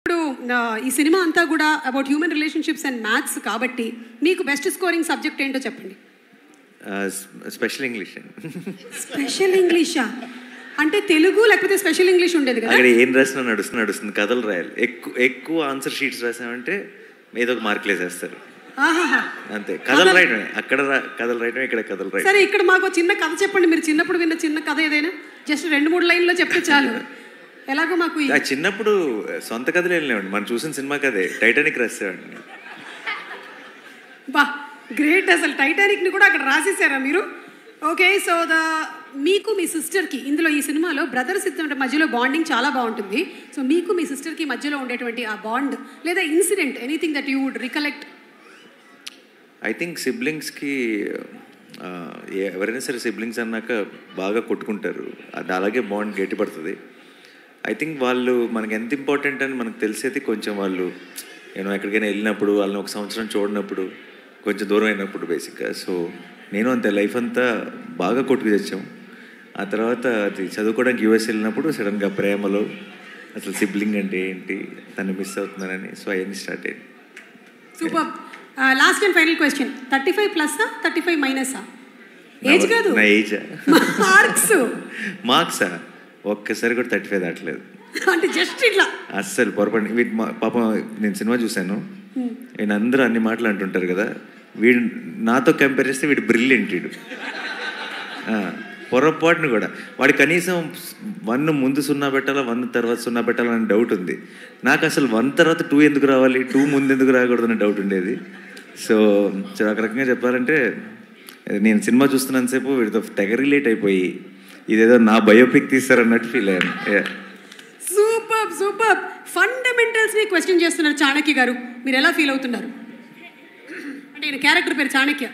ఇప్పుడు ఈ సినిమా అంతా కూడా about human relationships and maths కాబట్టి మీకు బెస్ట్ స్కోరింగ్ సబ్జెక్ట్ ఏంటో చెప్పండి. Special English. స్పెషల్ ఇంగ్లీషా? అంటే తెలుగు లేకపోతే స్పెషల్ ఇంగ్లీష్ ఉండేది కదా? అక్కడ ఏం రాసినా నడుస్తుంది కథలు రాయాలి. ఎక్కువ ఆన్సర్ షీట్స్ రాసామంటే ఏదో ఒక మార్కులు వేసేస్తారు అంతే. కథలు రాయడమే, అక్కడ కథలు రాయడమే, ఇక్కడ కథలు రాయడం. సరే, ఇక్కడ మాకు చిన్న కథ చెప్పండి. మీరు చిన్నప్పుడు విన్న చిన్న కథ ఏదైనా జస్ట్ 2-3 లైన్లో చెప్తే చాలు. ఎలాగో మాకు చిన్నప్పుడు సొంత కథలు వెళ్ళినామండి. మనం చూసిన సినిమా కథే టైటానిక్ రాసేవాడిని. బా గ్రేట్, అసలు టైటానిక్ ని కూడా అక్కడ రాసేసారా మీరు? ఓకే, సో మీకు మీ సిస్టర్కి ఇందులో ఈ సినిమాలో బ్రదర్స్ ఇద్దరి మధ్యలో బాండింగ్ చాలా బాగుంటుంది. సో మీకు మీ సిస్టర్కి మధ్యలో ఉండేటువంటి ఆ బాండ్ లేదా incident, anything that you would recollect? I think సిబ్లింగ్స్కి ఎవరైనా సరే సిబ్లింగ్స్ అన్నాక బాగా కొట్టుకుంటారు. అది అలాగే బాండ్ గట్టిపడుతుంది. ఐ థింక్ వాళ్ళు మనకి ఎంత ఇంపార్టెంట్ అని మనకు తెలిసేది కొంచెం వాళ్ళు ఎక్కడికైనా వెళ్ళినప్పుడు, వాళ్ళని ఒక సంవత్సరం చూడనప్పుడు, కొంచెం దూరం అయినప్పుడు బేసిక్గా. సో నేను అంతే లైఫ్ అంతా బాగా కొట్టుకు తెచ్చాం. ఆ తర్వాత అది చదువుకోవడానికి యూఎస్ వెళ్ళినప్పుడు సడన్గా ప్రేమలో అసలు సిబ్లింగ్ అంటే ఏంటి, తను మిస్ అవుతున్నానని, సో అవన్నీ స్టార్ట్ అయ్యింది. Super. Last and final question, 35+ఆ 35-? ఏజ్ కాదు, నా ఏజా? మార్క్సా? ఒక్కసారి కూడా 35 దాటలేదు. అంటే జస్ట్ ఇట్లా అస్సలు పొరపాటు. వీటి పాపం నేను సినిమా చూశాను, నేను అందరూ అన్ని మాటలు అంటుంటారు కదా, వీడు నాతో కంపేర్ చేస్తే వీడు బ్రిలియంట్. వీడు పొరపాటును కూడా వాడు కనీసం 1 ముందు 0 పెట్టాలా, 1 తర్వాత 0 పెట్టాలా అని డౌట్ ఉంది. నాకు అసలు 1 తర్వాత 2 ఎందుకు రావాలి, 2 ముందు ఎందుకు రాకూడదని డౌట్ ఉండేది. సో ఒక రకంగా చెప్పాలంటే నేను సినిమా చూస్తున్నంతసేపు వీడితో తెగ రిలేట్ అయిపోయి ఇదేదో నా బయోపిక్ తీస్తారన్నట్టు ఫీల్ అయ్యాను. Super super. ఫండమెంటల్స్ని క్వశ్చన్ చేస్తున్నారు చాణక్య గారు, మీరు ఎలా ఫీల్ అవుతున్నారు? అంటే క్యారెక్టర్ పేరు చాణక్య.